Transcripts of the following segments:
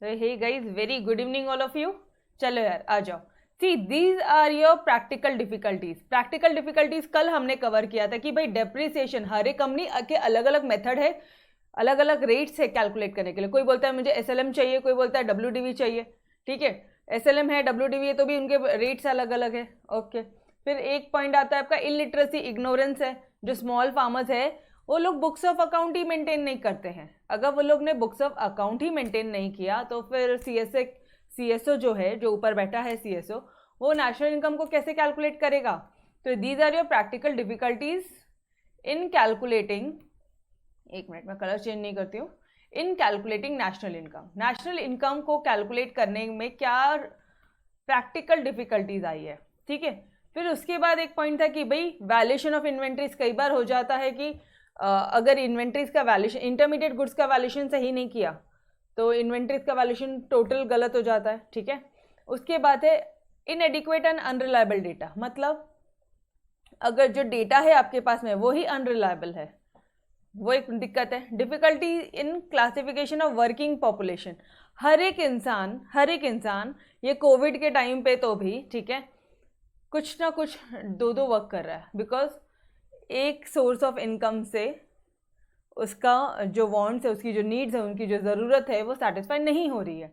Hey guys, very good evening all of you. चलो यार आ जाओ। See these are your practical difficulties. Practical difficulties कल हमने कवर किया था कि भाई डेप्रिसिएशन हर एक कंपनी के अलग अलग मेथड है, अलग अलग रेट्स है कैलकुलेट करने के लिए। कोई बोलता है मुझे एसएलएम चाहिए, कोई बोलता है डब्ल्यूडीवी चाहिए। ठीक है, एसएलएम है, डब्ल्यूडीवी है, तो भी उनके रेट्स अलग अलग है। ओके, फिर एक पॉइंट आता है आपका इलिटरेसी, इग्नोरेंस है। जो स्मॉल फार्मर्स है वो लोग books of account he maintain नहीं करते हैं। अगर वो लोग ने books of account he maintain नहीं किया तो फिर सीएसओ जो है, जो ऊपर बैठा है सीएसओ, वो नेशनल इनकम को कैसे कैलकुलेट करेगा। तो these are your practical difficulties in calculating, एक मिनट में कलर चेंज नहीं करती हूँ, in calculating national income. National income को कैलकुलेट करने में क्या प्रैक्टिकल डिफिकल्टीज आई है। ठीक है, फिर उसके बाद एक पॉइंट था कि भाई वैल्यूएशन ऑफ इन्वेंट्रीज। कई बार हो जाता है कि अगर इन्वेंट्रीज का वैल्यूएशन, इंटरमीडिएट गुड्स का वैल्यूएशन सही नहीं किया तो इन्वेंट्रीज का वैल्यूएशन टोटल गलत हो जाता है। ठीक है, उसके बाद है इनएडिक्वेट एंड अनरिलायबल डेटा। मतलब अगर जो डेटा है आपके पास में वो ही अनरिलायबल है, वो एक दिक्कत है। Difficulty in classification of working population. हर एक इंसान ये कोविड के टाइम पे तो भी, ठीक है, कुछ ना कुछ दो वर्क कर रहा है, बिकॉज एक सोर्स ऑफ इनकम से उसका जो वांट्स है, उसकी जो नीड्स है, उनकी जो ज़रूरत है वो सेटिस्फाई नहीं हो रही है।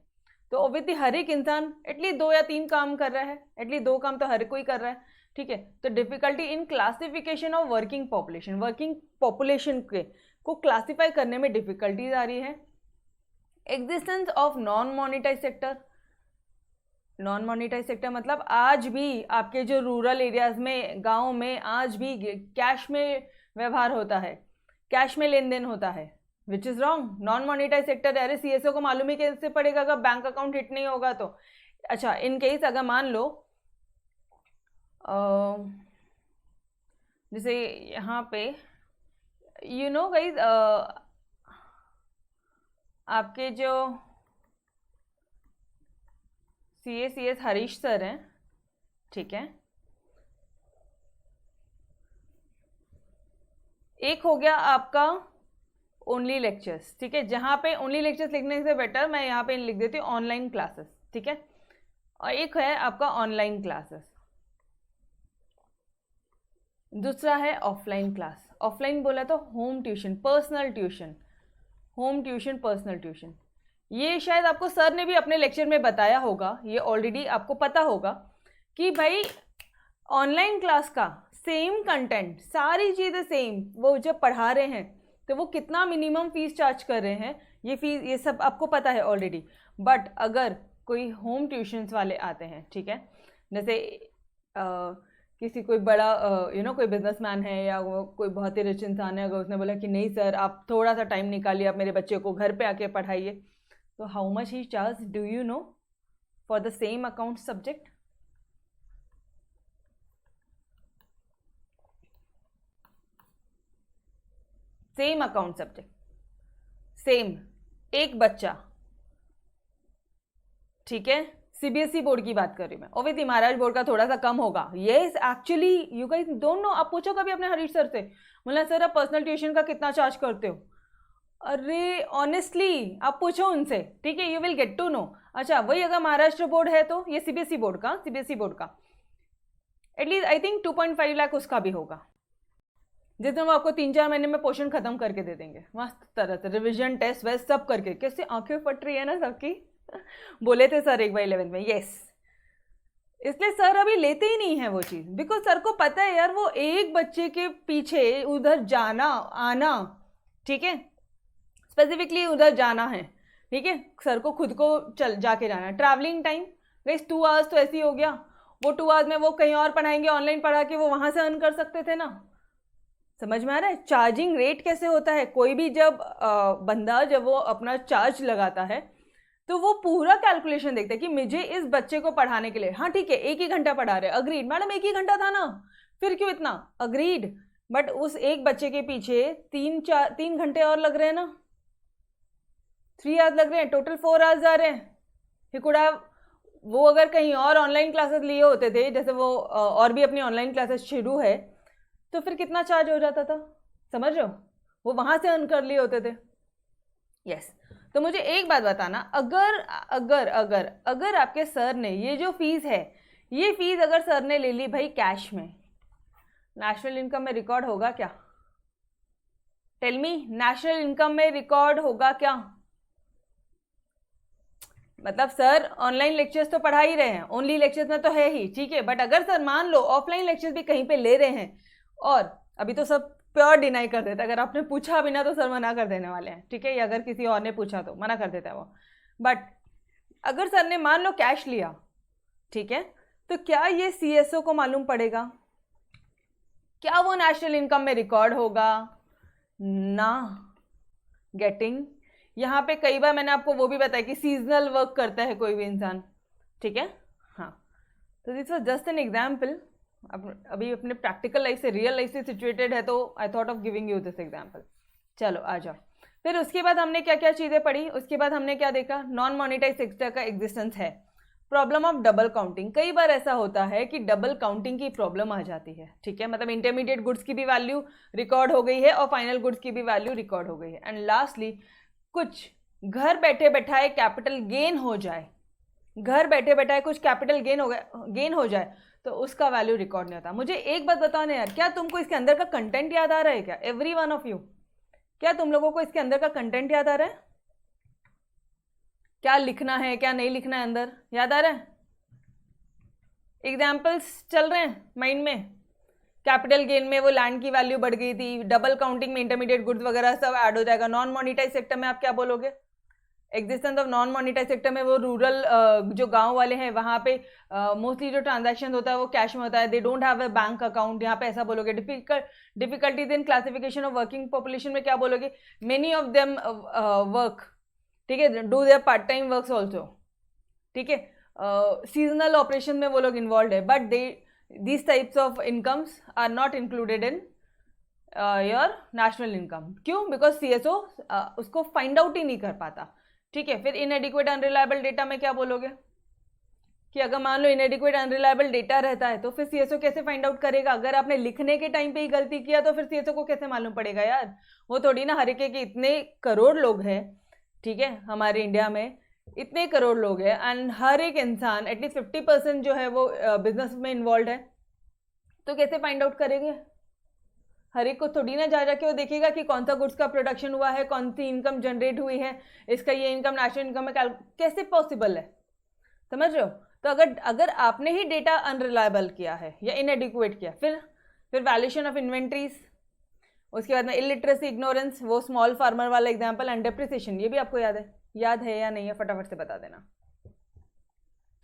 तो ऑब्वियसली हर एक इंसान एटलीस्ट 2 या 3 काम कर रहा है, एटलीस्ट 2 काम तो हर कोई कर रहा है। ठीक है, तो difficulty in classification of working population के को क्लासीफाई करने में डिफिकल्टीज आ रही है। Existence of non monetise sector. Non monetise sector मतलब आज भी आपके जो रूरल एरियाज में, गाँव में आज भी कैश में व्यवहार होता है, कैश में लेन देन होता है, which is wrong. Non monetise sector है। अरे सीएसओ को मालूम ही कैसे पड़ेगा अगर बैंक अकाउंट हिट नहीं होगा तो। अच्छा, इन केस अगर मान लो जैसे यहाँ पे यू नो गाइज, आपके जो सीएस हरीश सर हैं, ठीक है, एक हो गया आपका ओनली लेक्चर्स। ठीक है, जहाँ पे ओनली लेक्चर्स लिखने से बेटर मैं यहाँ पे लिख देती हूँ ऑनलाइन क्लासेस। ठीक है, और एक है आपका ऑनलाइन क्लासेस, दूसरा है ऑफलाइन क्लास। ऑफलाइन बोला तो home tuition, personal tuition, home tuition, personal tuition. ये शायद आपको सर ने भी अपने लेक्चर में बताया होगा, ये ऑलरेडी आपको पता होगा कि भाई ऑनलाइन क्लास का सेम कंटेंट, सारी चीज़ें सेम, वो जब पढ़ा रहे हैं तो वो कितना मिनिमम फीस चार्ज कर रहे हैं, ये फीस, ये सब आपको पता है ऑलरेडी। बट अगर कोई होम ट्यूशन्स वाले आते हैं, ठीक है, जैसे किसी कोई बड़ा कोई बिजनेसमैन है या वो कोई बहुत ही रिच इंसान है, अगर उसने बोला कि नहीं सर आप थोड़ा सा टाइम निकालिए, आप मेरे बच्चे को घर पे आके पढ़ाइए, तो how much he charge do you know for the same account subject? Same account subject, same एक बच्चा, ठीक है, सीबीएसई बोर्ड की बात कर रही हूँ मैं, ओबीसी महाराज बोर्ड का थोड़ा सा कम होगा। Yes actually you guys don't know. आप पूछो कभी अपने हरीश सर से, बोला सर आप पर्सनल ट्यूशन का कितना चार्ज करते हो? अरे ऑनेस्टली आप पूछो उनसे, ठीक है, you will get to know. अच्छा, वही अगर महाराष्ट्र बोर्ड है तो ये सीबीएसई बोर्ड का एटलीस्ट आई थिंक 2.5 लाख उसका भी होगा, जिसमें वो आपको 3-4 महीने में पोर्शन खत्म करके दे देंगे मस्त तरह से, रिविजन टेस्ट वेस्ट सब करके। कैसे आंखें फट रही है ना सबकी। बोले थे सर एक बार 11th में, यस। इसलिए सर अभी लेते ही नहीं है वो चीज़, बिकॉज सर को पता है यार वो एक बच्चे के पीछे उधर जाना आना, ठीक है, स्पेसिफिकली उधर जाना है, ठीक है, सर को खुद को चल जाके जाना है। ट्रैवलिंग टाइम गाइस 2 आवर्स तो ऐसे ही हो गया, वो 2 आवर्स में वो कहीं और पढ़ाएंगे, ऑनलाइन पढ़ा के वो वहाँ से अर्न कर सकते थे ना। समझ में आ रहा है चार्जिंग रेट कैसे होता है? कोई भी जब बंदा जब वो अपना चार्ज लगाता है तो वो पूरा कैलकुलेशन देखता है कि मुझे इस बच्चे को पढ़ाने के लिए, हाँ ठीक है 1 ही घंटा पढ़ा रहे, अग्रीड मैडम 1 ही घंटा था ना, फिर क्यों इतना, अग्रीड, बट उस एक बच्चे के पीछे 3 घंटे और लग रहे हैं ना, 3 आवर्स लग रहे हैं, टोटल 4 आवर्स आ रहे हैं। ही कुड हैव, वो अगर कहीं और ऑनलाइन क्लासेस लिए होते थे, जैसे वो और भी अपनी ऑनलाइन क्लासेस शुरू है, तो फिर कितना चार्ज हो जाता था, समझ रहे हो, वो वहाँ से अर्न कर लिए होते थे। यस, तो मुझे एक बात बताना, अगर अगर अगर अगर आपके सर ने ये जो फीस है, ये फीस अगर सर ने ले ली भाई कैश में, नेशनल इनकम में रिकॉर्ड होगा क्या? टेल मी, नेशनल इनकम में रिकॉर्ड होगा क्या? मतलब सर ऑनलाइन लेक्चर्स तो पढ़ा ही रहे हैं, ओनली लेक्चर्स में तो है ही, ठीक है, बट अगर सर मान लो ऑफलाइन लेक्चर्स भी कहीं पे ले रहे हैं, और अभी तो सब प्योर डिनाई कर देता है, अगर आपने पूछा भी ना तो सर मना कर देने वाले हैं, ठीक है, या अगर किसी और ने पूछा तो मना कर देता है वो। बट अगर सर ने मान लो कैश लिया, ठीक है, तो क्या ये सीएसओ को मालूम पड़ेगा? क्या वो नेशनल इनकम में रिकॉर्ड होगा? ना। गेटिंग? यहाँ पे कई बार मैंने आपको वो भी बताया कि सीजनल वर्क करता है कोई भी इंसान, ठीक है, हाँ। तो this was just an example, अभी अपने प्रैक्टिकल लाइफ से, रियल लाइफ से सिचुएटेड है, तो I thought of giving you this example. चलो आ जाओ, फिर उसके बाद हमने क्या क्या चीज़ें पढ़ी, उसके बाद हमने क्या देखा, नॉन मोनेटाइज सेक्टर का एग्जिस्टेंस है, प्रॉब्लम ऑफ डबल काउंटिंग। कई बार ऐसा होता है कि डबल काउंटिंग की प्रॉब्लम आ जाती है, ठीक है, मतलब इंटरमीडिएट गुड्स की भी वैल्यू रिकॉर्ड हो गई है और फाइनल गुड्स की भी वैल्यू रिकॉर्ड हो गई है, एंड लास्टली कुछ घर बैठे बैठाए कैपिटल गेन हो जाए, घर बैठे बैठाए कुछ कैपिटल गेन हो जाए, तो उसका वैल्यू रिकॉर्ड नहीं होता। मुझे एक बात बताओ ना यार, क्या तुमको इसके अंदर का कंटेंट याद आ रहा है क्या? एवरी वन ऑफ यू, क्या तुम लोगों को इसके अंदर का कंटेंट याद आ रहा है? क्या लिखना है, क्या नहीं लिखना है, अंदर याद आ रहा है? एग्जाम्पल्स चल रहे हैं माइंड में? कैपिटल गेन में वो लैंड की वैल्यू बढ़ गई थी, डबल काउंटिंग में इंटरमीडिएट गुड्स वगैरह सब ऐड हो जाएगा। नॉन मोनिटाइज सेक्टर में आप क्या बोलोगे? Existence of non monetise sector में वो रूरल जो गांव वाले हैं वहाँ पे मोस्टली जो ट्रांजैक्शन होता है वो कैश में होता है, they don't have a bank account, यहाँ पे ऐसा बोलोगे। Difficulties in classification of working population में क्या बोलोगे? मेनी ऑफ देम वर्क, ठीक है, do their part time works also, ठीक है। सीजनल ऑपरेशन में वो लोग इन्वॉल्व है, but they these types of incomes are not included in your national income। क्यों? because CSO उसको फाइंड आउट ही नहीं कर पाता, ठीक है। फिर इनएडिक्वेट अनरिलायबल डेटा में क्या बोलोगे कि अगर मान लो इनएडिक्वेट अनरिलायबल डेटा रहता है तो फिर सीएसओ कैसे फाइंड आउट करेगा? अगर आपने लिखने के टाइम पे ही गलती किया तो फिर सीएसओ को कैसे मालूम पड़ेगा यार? वो थोड़ी ना हर एक के इतने करोड़ लोग हैं, ठीक है, हमारे इंडिया में इतने करोड़ लोग हैं, एंड हर एक इंसान एटलीस्ट 50% जो है वो बिजनेस में इन्वॉल्व है, तो कैसे फाइंड आउट करेंगे? हर एक को थोड़ी ना जा जाके वो देखेगा कि कौन सा गुड्स का प्रोडक्शन हुआ है, कौन सी इनकम जनरेट हुई है, इसका ये इनकम नेशनल इनकम में कैसे पॉसिबल है? समझ रहे हो? तो अगर आपने ही डेटा अनरिलायबल किया है या इनएडिक्वेट किया, फिर वैल्यूएशन ऑफ इन्वेंट्रीज, उसके बाद में इलिटरेसी, इग्नोरेंस, वो स्मॉल फार्मर वाला एग्जाम्पल, एंड डेप्रिसिएशन। ये भी आपको याद है या नहीं है? फटाफट से बता देना।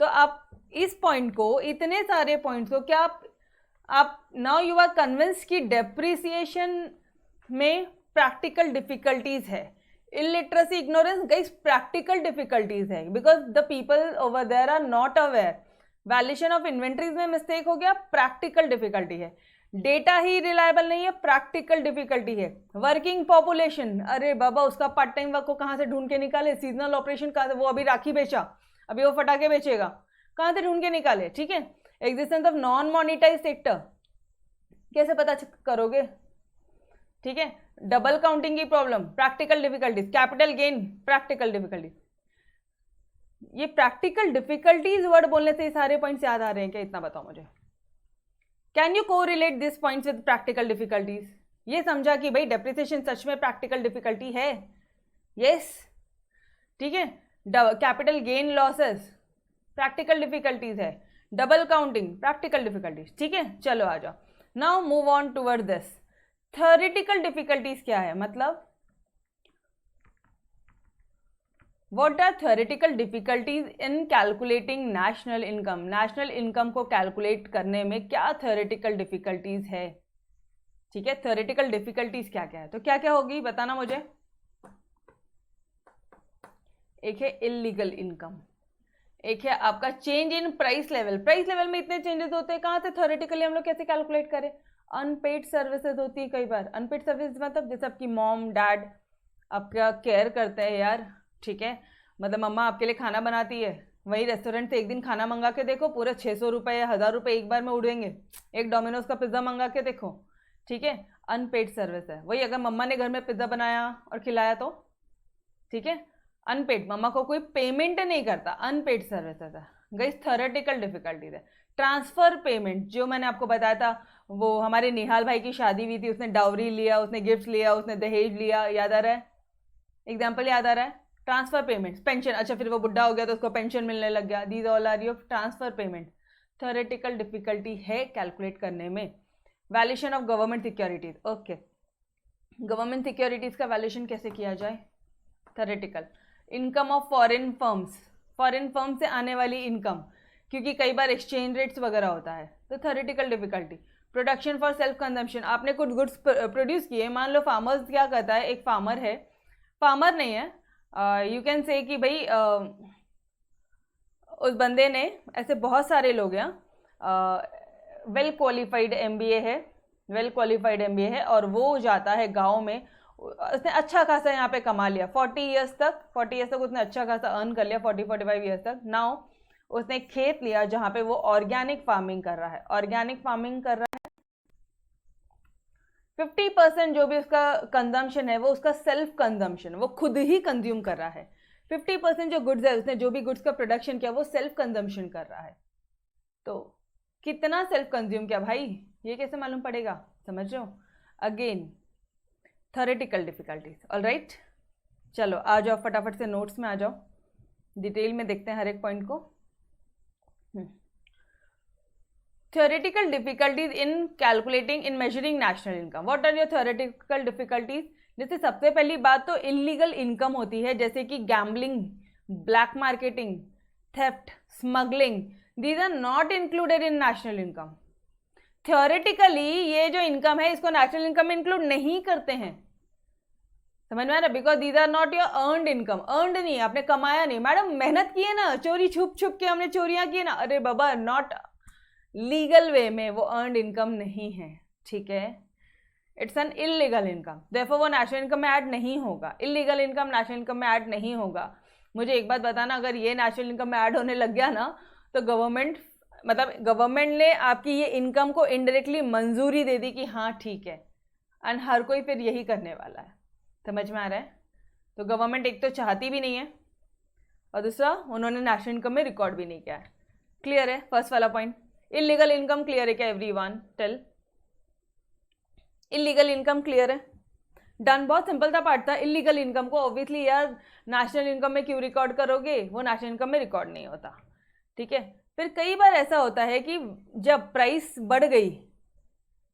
तो आप इस पॉइंट को, इतने सारे पॉइंट्स को, क्या आप नाउ यू आर कन्विंस कि डेप्रिसिएशन में प्रैक्टिकल डिफिकल्टीज है, illiteracy, ignorance, guys practical difficulties है, because the people over there are not aware. Valuation of inventories में मिस्टेक हो गया, प्रैक्टिकल डिफिकल्टी है। डेटा ही रिलायबल नहीं है, प्रैक्टिकल डिफिकल्टी है। वर्किंग पॉपुलेशन, अरे बाबा उसका पार्ट टाइम वर्क को कहाँ से ढूंढ के निकाले? सीजनल ऑपरेशन कहाँ से? वो अभी राखी बेचा, अभी वो फटाके बेचेगा, कहाँ से ढूंढ के निकाले? ठीक है। Existence of non monetise sector कैसे पता करोगे? ठीक है। डबल काउंटिंग की problem, practical difficulties, capital gain, practical difficulties. ये प्रैक्टिकल डिफिकल्टीज वर्ड बोलने से ये सारे पॉइंट्स याद आ रहे हैं क्या? इतना बताओ मुझे। Can you correlate this points with practical difficulties? ये समझा कि भाई डेप्रिसिएशन सच में प्रैक्टिकल डिफिकल्टी है? यस, ठीक है। Capital gain losses practical difficulties है। डबल काउंटिंग प्रैक्टिकल डिफिकल्टीज, ठीक है। चलो आ जाओ, now move on toward this. Theoretical difficulties क्या है? मतलब What are theoretical difficulties in calculating national income? National income को कैलकुलेट करने में क्या theoretical difficulties है? ठीक है, theoretical difficulties क्या क्या है? तो क्या क्या होगी बताना मुझे। एक है इलीगल इनकम, एक है आपका change in price level. Price level में इतने चेंजेस होते हैं, कहाँ से थ्योरेटिकली हम लोग कैसे कैलकुलेट करें? अनपेड सर्विसेज होती है कई बार। अनपेड सर्विस मतलब जैसे आपकी मॉम डैड आपका केयर करते हैं यार, ठीक है, मतलब मम्मा आपके लिए खाना बनाती है, वही रेस्टोरेंट से एक दिन खाना मंगा के देखो, पूरे 600 रुपये या 1000 रुपये एक बार में उड़ेंगे। एक डोमिनोज का पिज़्ज़ा मंगा के देखो, ठीक है, अनपेड सर्विस है। वही अगर मम्मा ने घर में पिज़्ज़ा बनाया और खिलाया तो, ठीक है, अनपेड, मम्मा को कोई पेमेंट नहीं करता, अनपेड सर्विसेज है। गाइस थ्योरेटिकल डिफिकल्टीज है। ट्रांसफर पेमेंट, जो मैंने आपको बताया था, वो हमारे निहाल भाई की शादी हुई थी, उसने डाउरी लिया, उसने गिफ्ट लिया, उसने दहेज लिया, याद आ रहा है? एग्जाम्पल याद आ रहा है? ट्रांसफर पेमेंट, पेंशन, अच्छा फिर वो बुढ़ा हो गया तो उसको पेंशन मिलने लग गया, these all are your transfer payment. Theoretical difficulty है कैलकुलेट करने में। Valuation of government securities, okay, government securities का वैल्यूएशन कैसे किया जाए? Theoretical. Income of foreign firms, foreign firm से आने वाली इनकम, क्योंकि कई बार एक्सचेंज रेट्स वगैरह होता है, तो theoretical difficulty. Production for self consumption, आपने कुछ गुड्स प्रोड्यूस किए, मान लो फार्मर्स क्या करता है, एक फार्मर है, फार्मर नहीं है, यू कैन से कि भाई उस बंदे ने, ऐसे बहुत सारे लोग हैं, वेल क्वालिफाइड एमबीए है, वेल क्वालिफाइड एमबीए है, और वो जाता है गांव में, उसने अच्छा खासा यहाँ पे कमा लिया, 40 ईयर्स तक उसने अच्छा खासा अर्न कर लिया, 40-45 ईयर्स तक। नाउ उसने एक खेत लिया जहाँ पे वो ऑर्गेनिक फार्मिंग कर रहा है, ऑर्गेनिक फार्मिंग कर रहा है, 50% जो भी उसका कंजम्पशन है वो उसका सेल्फ कंजम्पशन, वो खुद ही कंज्यूम कर रहा है। 50% जो गुड्स है, उसने जो भी गुड्स का प्रोडक्शन किया वो सेल्फ कंजम्पशन कर रहा है। तो कितना सेल्फ कंज्यूम किया भाई, ये कैसे मालूम पड़ेगा? समझ रहे हो? Again theoretical difficulties. ऑलराइट, चलो आ जाओ फटाफट से नोट्स में आ जाओ, डिटेल में देखते हैं हर एक पॉइंट को। theoretical difficulties in calculating in measuring national income, what are your theoretical difficulties? जैसे सबसे पहली बात तो इलीगल इनकम होती है, जैसे कि gambling, black marketing, theft, smuggling, these are not included in national income. Theoretically ये जो इनकम है इसको नेशनल इनकम में इंक्लूड नहीं करते हैं, समझ में आ रहा? Because these are not your earned income, earned नहीं, आपने कमाया नहीं, मैडम मेहनत की है ना, चोरी छुप छुप के हमने चोरियां की ना, अरे बाबा नॉट लीगल वे में, वो अर्नड इनकम नहीं है, ठीक है? It's an illegal income, therefore वो नेशनल इनकम में ऐड नहीं होगा। इलीगल इनकम नेशनल इनकम में ऐड नहीं होगा। मुझे एक बात बताना, अगर ये नेशनल इनकम में ऐड होने लग गया ना, तो गवर्नमेंट, मतलब गवर्नमेंट ने आपकी ये इनकम को इनडायरेक्टली मंजूरी दे दी कि हाँ ठीक है, एंड हर कोई फिर यही करने वाला है। समझ में आ रहा है? तो गवर्नमेंट एक तो चाहती भी नहीं है, और दूसरा उन्होंने नेशनल इनकम में रिकॉर्ड भी नहीं किया है। क्लियर है फर्स्ट वाला पॉइंट? इलीगल इनकम क्लियर है क्या everyone? Tell, illegal income clear है? डन, बहुत सिंपल था पार्ट था। इलीगल इनकम को ऑब्वियसली यार नेशनल इनकम में क्यों रिकॉर्ड करोगे, वो नेशनल इनकम में रिकॉर्ड नहीं होता, ठीक है? फिर कई बार ऐसा होता है कि जब प्राइस बढ़ गई,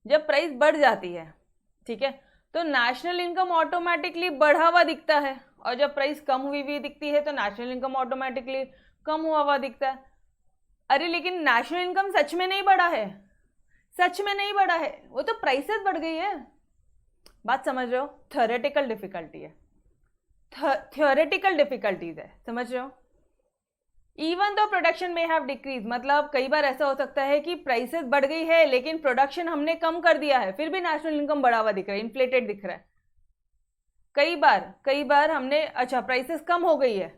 जब प्राइस बढ़ जाती है, ठीक है, तो नेशनल इनकम ऑटोमेटिकली बढ़ा हुआ दिखता है, और जब प्राइस कम हुई दिखती है तो नेशनल इनकम ऑटोमेटिकली कम हुआ दिखता है। अरे लेकिन नेशनल इनकम सच में नहीं बढ़ा है, सच में नहीं बढ़ा है, वो तो प्राइसेस बढ़ गई है। बात समझ रहे हो? थ्योरेटिकल डिफिकल्टी है, थ्योरेटिकल डिफिकल्टीज है, समझ रहे हो? इवन दो प्रोडक्शन में हैव डिक्रीज, मतलब कई बार ऐसा हो सकता है कि प्राइसेस बढ़ गई है लेकिन प्रोडक्शन हमने कम कर दिया है, फिर भी नेशनल इनकम बढ़ा हुआ दिख रहा है, इन्फ्लेटेड दिख रहा है। कई बार हमने, अच्छा प्राइसेस कम हो गई है,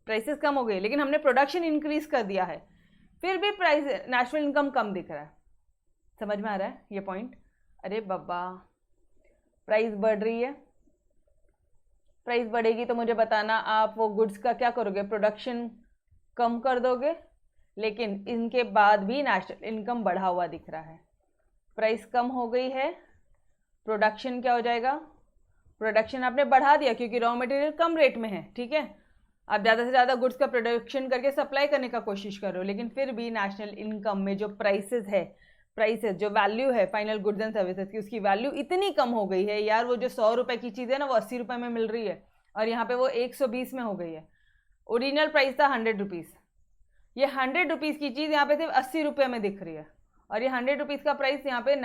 प्राइसेस कम हो गई है, लेकिन हमने प्रोडक्शन इंक्रीज कर दिया है, फिर भी प्राइस, नेशनल इनकम कम दिख रहा है। समझ में आ रहा है ये पॉइंट? अरे बाबा, प्राइस बढ़ रही है, प्राइस बढ़ेगी तो मुझे बताना, आप वो गुड्स का क्या करोगे? प्रोडक्शन कम कर दोगे, लेकिन इनके बाद भी नेशनल इनकम बढ़ा हुआ दिख रहा है। प्राइस कम हो गई है, प्रोडक्शन क्या हो जाएगा? प्रोडक्शन आपने बढ़ा दिया क्योंकि रॉ मटेरियल कम रेट में है, ठीक है, आप ज़्यादा से ज़्यादा गुड्स का प्रोडक्शन करके सप्लाई करने का कोशिश कर रहे हो, लेकिन फिर भी नेशनल इनकम में जो प्राइसेस है, प्राइसेस जो वैल्यू है फाइनल गुड्स एंड सर्विसेज की, उसकी वैल्यू इतनी कम हो गई है यार, वो जो 100 रुपये की चीज़ है ना वो 80 रुपये में मिल रही है, और यहाँ पे वो 120 में हो गई है। ओरिजिनल प्राइस था 100 रुपीज़, ये 100 रुपीज़ की चीज़ यहाँ पे सिर्फ 80 रुपये में दिख रही है, और ये 100 रुपीज़ का प्राइस यहाँ पे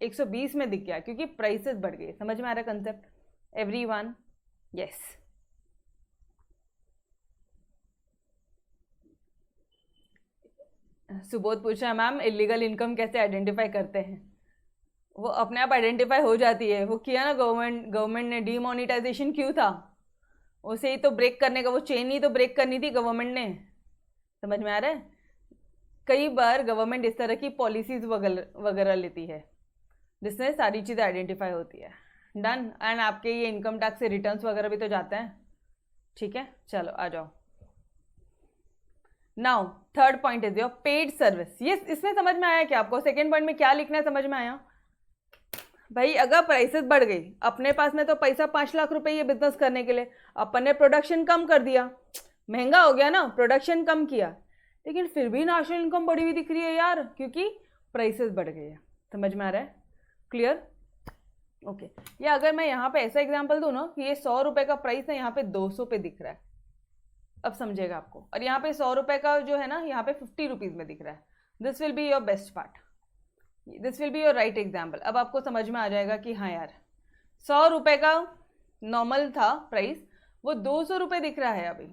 120 में दिख गया क्योंकि प्राइसेस बढ़ गई। समझ में आ रहा है कंसेप्ट एवरीवन? यस। सुबोध पूछ रहा है मैम इलीगल इनकम कैसे आइडेंटिफाई करते हैं? वो अपने आप आइडेंटिफाई हो जाती है, वो किया ना गवर्नमेंट ने डीमोनेटाइजेशन क्यों था, उसे ही तो ब्रेक करने का, वो चेन ही तो ब्रेक करनी थी गवर्नमेंट ने। समझ में आ रहा है? कई बार गवर्नमेंट इस तरह की पॉलिसीज वगैरह लेती है जिससे सारी चीज़ें आइडेंटिफाई होती है। डन। एंड आपके ये इनकम टैक्स से रिटर्न्स वगैरह भी तो जाते हैं, ठीक है, चलो आ जाओ। Now third point is your paid service. ये इसमें समझ में आया क्या आपको? सेकेंड पॉइंट में क्या लिखना है समझ में आया? भाई अगर प्राइसेस बढ़ गई, अपने पास में तो पैसा 5 लाख रुपए ये बिजनेस करने के लिए, अपन ने प्रोडक्शन कम कर दिया, महंगा हो गया ना, प्रोडक्शन कम किया, लेकिन फिर भी नेशनल इनकम बढ़ी हुई दिख रही है यार, क्योंकि प्राइसेस बढ़ गई है। समझ में आ रहा है? क्लियर? ओके। या अगर मैं यहाँ पे ऐसा एग्जांपल दूँ ना कि ये 100 रुपए का प्राइस है, यहाँ पे 200 पे दिख रहा है, अब समझेगा आपको। और यहाँ पे 100 रुपए का जो है ना, यहाँ पे 50 रुपीज में दिख रहा है। This will be your best part, this will be your right example. अब आपको समझ में आ जाएगा कि हाँ यार 100 रुपए का नॉर्मल था प्राइस, वो 200 रुपये दिख रहा है अभी,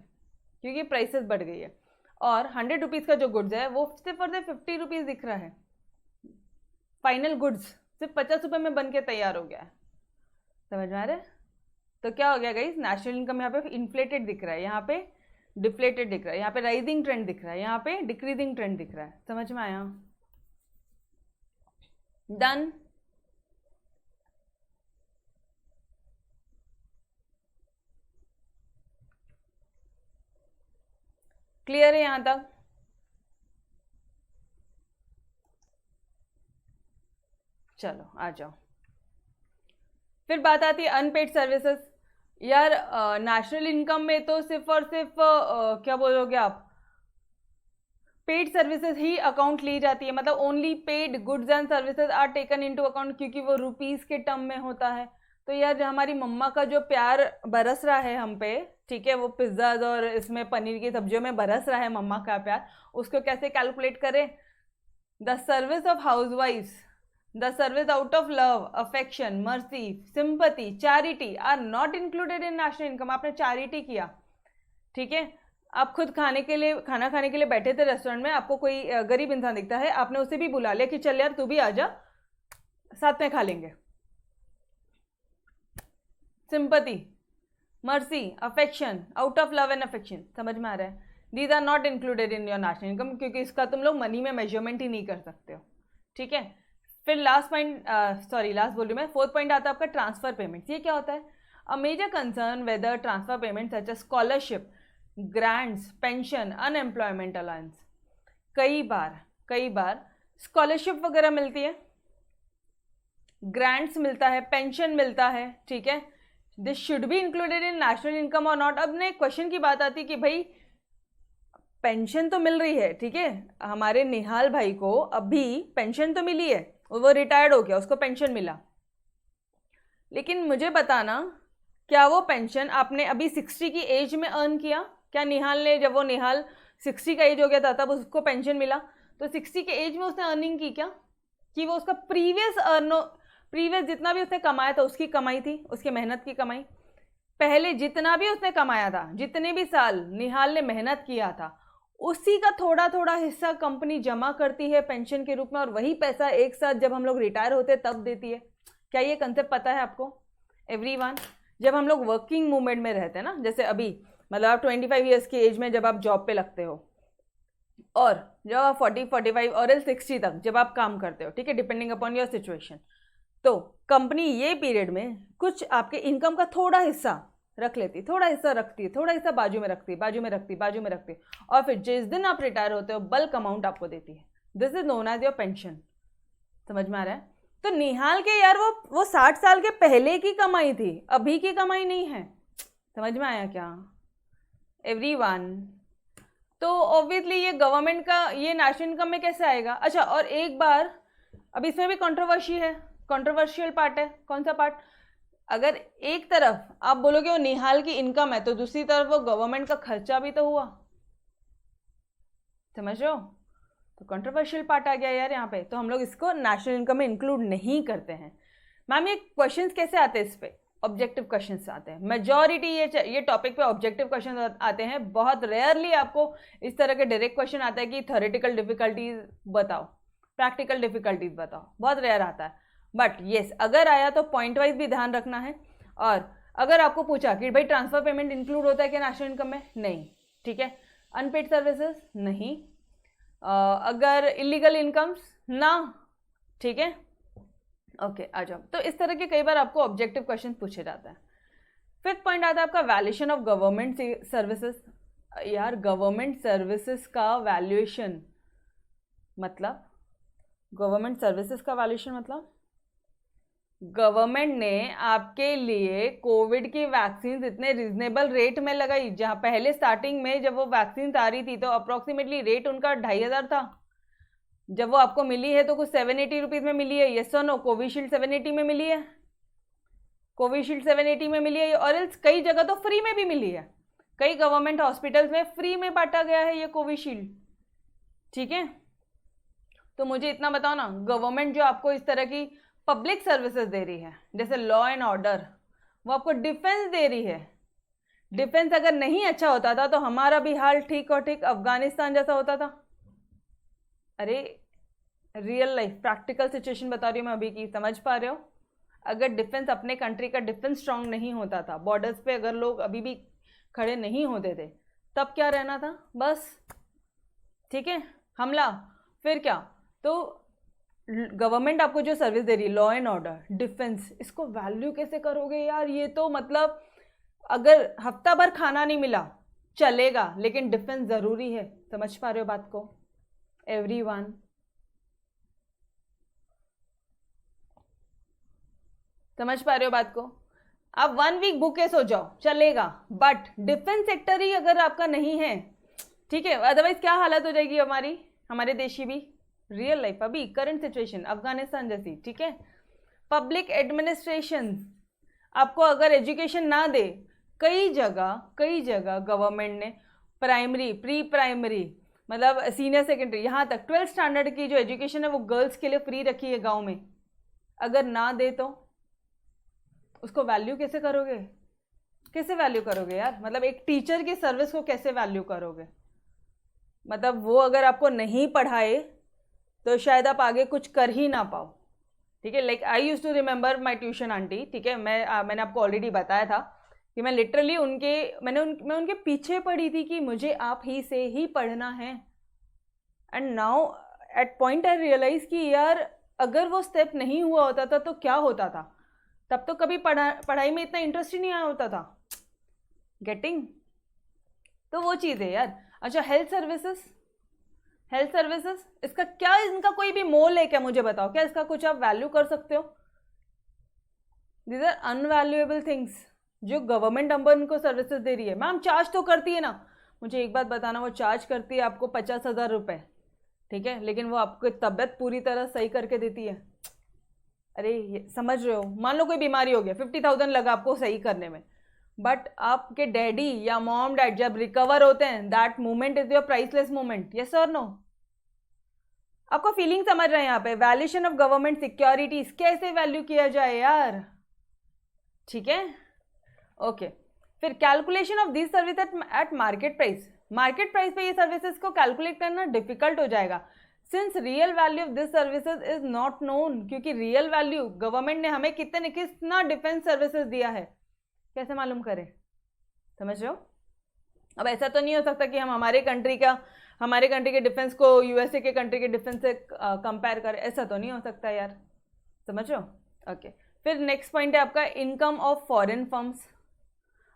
क्योंकि प्राइसेस बढ़ गई है। और 100 रुपीज़ का जो गुड्स है वो सिर्फ और सिर्फ 50 रुपीज़ दिख रहा है। फाइनल गुड्स सिर्फ 50 रुपये में बन के तैयार हो गया है। समझ में आ रहा है? तो क्या हो गया गाइस, नेशनल इनकम यहाँ पे इन्फ्लेटेड दिख रहा है, यहाँ पे डिफ्लेटेड दिख रहा है, यहाँ पे राइजिंग ट्रेंड दिख रहा है, यहाँ पे डिक्रीजिंग ट्रेंड दिख रहा है। समझ में आया? डन? क्लियर है यहां तक? चलो आ जाओ। फिर बात आती है अनपेड सर्विसेज। यार नेशनल इनकम में तो सिर्फ और सिर्फ क्या बोलोगे आप, पेड सर्विसेज ही अकाउंट ली जाती है, मतलब only paid goods and services are taken into account, क्योंकि वो रुपीस के टर्म में होता है। तो यार जो हमारी मम्मा का जो प्यार बरस रहा है हम पे, ठीक है, वो पिज्ज़ाज और इसमें पनीर की सब्जियों में बरस रहा है मम्मा का प्यार, उसको कैसे कैलकुलेट करें? The service of house wifes, the service out of love, affection, mercy, sympathy, charity are not included in national income. आपने चैरिटी किया, ठीक है, आप खुद खाने के लिए, खाना खाने के लिए बैठे थे रेस्टोरेंट में, आपको कोई गरीब इंसान दिखता है, आपने उसे भी बुला लिया कि चल यार तू भी आ जा, साथ में खा लेंगे। Sympathy, mercy, affection, out of love and affection. समझ में आ रहा है? These are not included in your national income, क्योंकि इसका तुम लोग मनी में मेजरमेंट ही नहीं कर सकते हो, ठीक है। फिर लास्ट पॉइंट, सॉरी लास्ट बोल रही मैं, फोर्थ पॉइंट आता है आपका ट्रांसफर पेमेंट्स। ये क्या होता है? A major concern whether transfer payment such as scholarship, grants, pension, unemployment allowance. कई बार स्कॉलरशिप वगैरह मिलती है, ग्रांट्स मिलता है, पेंशन मिलता है, ठीक है, this should be included in national income और नॉट। अब ने क्वेश्चन की बात आती है कि भाई पेंशन तो मिल रही है, ठीक है, हमारे निहाल भाई को अभी पेंशन तो मिली है, वो रिटायर्ड हो गया, उसको पेंशन मिला, लेकिन मुझे बताना क्या वो पेंशन आपने अभी 60 की एज में अर्न किया? क्या निहाल ने, जब वो निहाल 60 का एज हो गया था तब उसको पेंशन मिला, तो 60 के एज में उसने अर्निंग की क्या? कि वो उसका प्रीवियस जितना भी उसने कमाया था उसकी कमाई थी, उसकी मेहनत की कमाई, पहले जितना भी उसने कमाया था, जितने भी साल निहाल ने मेहनत किया था, उसी का थोड़ा थोड़ा हिस्सा कंपनी जमा करती है पेंशन के रूप में, और वही पैसा एक साथ जब हम लोग रिटायर होते तब देती है। क्या ये कंसेप्ट पता है आपको एवरीवन? जब हम लोग वर्किंग मूवमेंट में रहते हैं ना, जैसे अभी मतलब आप 25 ईयर्स की एज में जब आप जॉब पे लगते हो, और जब आप 40, 45 और 60 तक जब आप काम करते हो, ठीक है, डिपेंडिंग अपॉन योर सिचुएशन, तो कंपनी ये पीरियड में कुछ आपके इनकम का थोड़ा हिस्सा रख लेती, थोड़ा हिस्सा रखती है, थोड़ा हिस्सा बाजू में रखती, और फिर जिस दिन आप रिटायर होते हो बल्क अमाउंट आपको देती है। This is known as your pension. समझ में आ रहा है? तो निहाल के यार वो 60 साल के पहले की कमाई थी, अभी की कमाई नहीं है। समझ में आया क्या एवरीवन? तो ऑब्वियसली ये गवर्नमेंट का, ये नेशनल इनकम में कैसे आएगा? अच्छा, और एक बार अब इसमें भी कंट्रोवर्शियल पार्ट है। कौन सा पार्ट? अगर एक तरफ आप बोलोगे वो निहाल की इनकम है, तो दूसरी तरफ वो गवर्नमेंट का खर्चा भी तो हुआ। समझ रहे हो? तो कंट्रोवर्शियल पार्ट आ गया यार यहाँ पे, तो हम लोग इसको नेशनल इनकम में इंक्लूड नहीं करते हैं। मैम ये क्वेश्चंस कैसे आते हैं? इस पे ऑब्जेक्टिव क्वेश्चंस आते हैं मेजॉरिटी, ये टॉपिक पे ऑब्जेक्टिव क्वेश्चन आते हैं। बहुत रेयरली आपको इस तरह के डायरेक्ट क्वेश्चन आता है कि थ्योरेटिकल डिफिकल्टीज बताओ, प्रैक्टिकल डिफिकल्टीज बताओ, बहुत रेयर आता है। बट येस, अगर आया तो पॉइंट वाइज भी ध्यान रखना है। और अगर आपको पूछा कि भाई ट्रांसफर पेमेंट इंक्लूड होता है क्या नेशनल इनकम में? नहीं, ठीक है। अनपेड सर्विसेज नहीं। अगर इलीगल इनकम्स ना, ठीक है, ओके आ जाओ। तो इस तरह के कई बार आपको ऑब्जेक्टिव क्वेश्चन पूछे जाते हैं। फिफ्थ पॉइंट आता है आपका वैल्यूएशन ऑफ गवर्नमेंट सर्विसेज। यार गवर्नमेंट सर्विसेज का वैल्यूएशन मतलब, गवर्नमेंट सर्विसेज का वैल्यूएशन मतलब गवर्नमेंट ने आपके लिए कोविड की वैक्सीन इतने रिजनेबल रेट में लगाई, जहां पहले स्टार्टिंग में जब वो वैक्सीन आ रही थी तो अप्रोक्सीमेटली रेट उनका 2,500 था। जब वो आपको मिली है तो कुछ 780 रुपीज़ में मिली है, यस और नो? कोविशील्ड 780 में मिली है, कोविशील्ड 780 में मिली है, और कई जगह तो फ्री में भी मिली है। कई गवर्नमेंट हॉस्पिटल्स में फ्री में बांटा गया है ये कोविशील्ड, ठीक है? तो मुझे इतना बताओ ना, गवर्नमेंट जो आपको इस तरह की पब्लिक सर्विसेज दे रही है, जैसे लॉ एंड ऑर्डर, वो आपको डिफेंस दे रही है। डिफेंस अगर नहीं अच्छा होता था तो हमारा भी हाल ठीक और ठीक अफगानिस्तान जैसा होता था। अरे रियल लाइफ प्रैक्टिकल सिचुएशन बता रही हूँ मैं अभी की, समझ पा रहे हो? अगर डिफेंस, अपने कंट्री का डिफेंस स्ट्रांग नहीं होता था, बॉर्डर्स पे अगर लोग अभी भी खड़े नहीं होते थे, तब क्या रहना था? बस, ठीक है, हमला, फिर क्या? तो गवर्नमेंट आपको जो सर्विस दे रही है, लॉ एंड ऑर्डर, डिफेंस, इसको वैल्यू कैसे करोगे यार? ये तो मतलब अगर हफ्ता भर खाना नहीं मिला चलेगा, लेकिन डिफेंस जरूरी है। समझ पा रहे हो बात को एवरीवन? समझ पा रहे हो बात को? आप 1 वीक भूखे सो जाओ चलेगा, बट डिफेंस सेक्टर ही अगर आपका नहीं है, ठीक है, अदरवाइज क्या हालत हो जाएगी हमारे देश की भी? रियल लाइफ अभी करंट सिचुएशन अफगानिस्तान जैसी, ठीक है? पब्लिक एडमिनिस्ट्रेशन आपको अगर एजुकेशन ना दे, कई जगह गवर्नमेंट ने प्राइमरी, प्री प्राइमरी, मतलब सीनियर सेकेंडरी, यहाँ तक 12th स्टैंडर्ड की जो एजुकेशन है वो गर्ल्स के लिए फ्री रखी है गांव में। अगर ना दे तो उसको वैल्यू कैसे करोगे? कैसे वैल्यू करोगे यार? मतलब एक टीचर की सर्विस को कैसे वैल्यू करोगे? मतलब वो अगर आपको नहीं पढ़ाए तो शायद आप आगे कुछ कर ही ना पाओ, ठीक है? Like I use to remember my tuition aunty, ठीक है? मैंने आपको ऑलरेडी बताया था कि मैं लिटरली मैं उनके पीछे पड़ी थी कि मुझे आप ही से ही पढ़ना है। And now at point I realise कि यार अगर वो स्टेप नहीं हुआ होता था तो क्या होता था? तब तो कभी पढ़ाई में इतना इंटरेस्ट ही नहीं आया होता था। गेटिंग? तो वो चीज़ है यार। अच्छा, हेल्थ सर्विसेज, इसका क्या, इनका कोई भी मोल है क्या? मुझे बताओ, क्या इसका कुछ आप वैल्यू कर सकते हो? दीज आर अनवैल्यूएबल थिंग्स जो गवर्नमेंट अंबर को सर्विसेज दे रही है। मैम चार्ज तो करती है ना, मुझे एक बात बताना, वो चार्ज करती है आपको 50,000 रुपये, ठीक है, लेकिन वो आपको तबीयत पूरी तरह सही करके देती है? अरे समझ रहे हो? मान लो कोई बीमारी हो गया, 50,000 लगा आपको सही करने में, बट आपके डैडी या मॉम डैड जब रिकवर होते हैं, that moment is your priceless moment. Yes और नो? आपको फीलिंग समझ रहे हैं यहाँ पे? वैल्यूएशन ऑफ गवर्नमेंट सिक्योरिटीज कैसे वैल्यू किया जाए यार, ठीक है? ओके, फिर calculation of this service eight market price पे ये सर्विसेज को कैलकुलेट करना डिफिकल्ट हो जाएगा, since real value of this services is not known. क्योंकि रियल वैल्यू गवर्नमेंट ने हमें कितना डिफेंस सर्विसेज दिया है, कैसे मालूम करें? समझ रहे हो? अब ऐसा तो नहीं हो सकता कि हम हमारे कंट्री के डिफेंस को यूएसए के कंट्री के डिफेंस से कंपेयर करें, ऐसा तो नहीं हो सकता यार। समझ रहे हो? ओके, फिर नेक्स्ट पॉइंट है आपका इनकम ऑफ फॉरेन फर्म्स।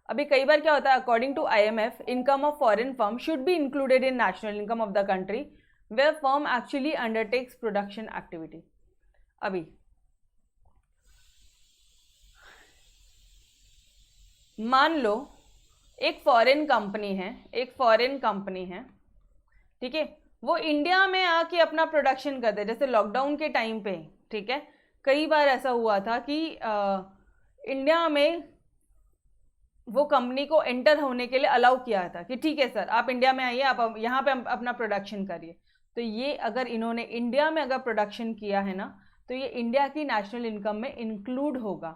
अभी कई बार क्या होता है, according to IMF, income of foreign firm should be included in national income of the country where firm actually undertakes production activity. अभी मान लो एक फॉरेन कंपनी है, ठीक है, वो इंडिया में आके अपना प्रोडक्शन करते, जैसे लॉकडाउन के टाइम पे, ठीक है, कई बार ऐसा हुआ था कि इंडिया में वो कंपनी को एंटर होने के लिए अलाउ किया था कि ठीक है सर आप इंडिया में आइए, आप यहाँ पे अपना प्रोडक्शन करिए। तो ये अगर इन्होंने इंडिया में अगर प्रोडक्शन किया है ना, तो ये इंडिया की नेशनल इनकम में इंक्लूड होगा।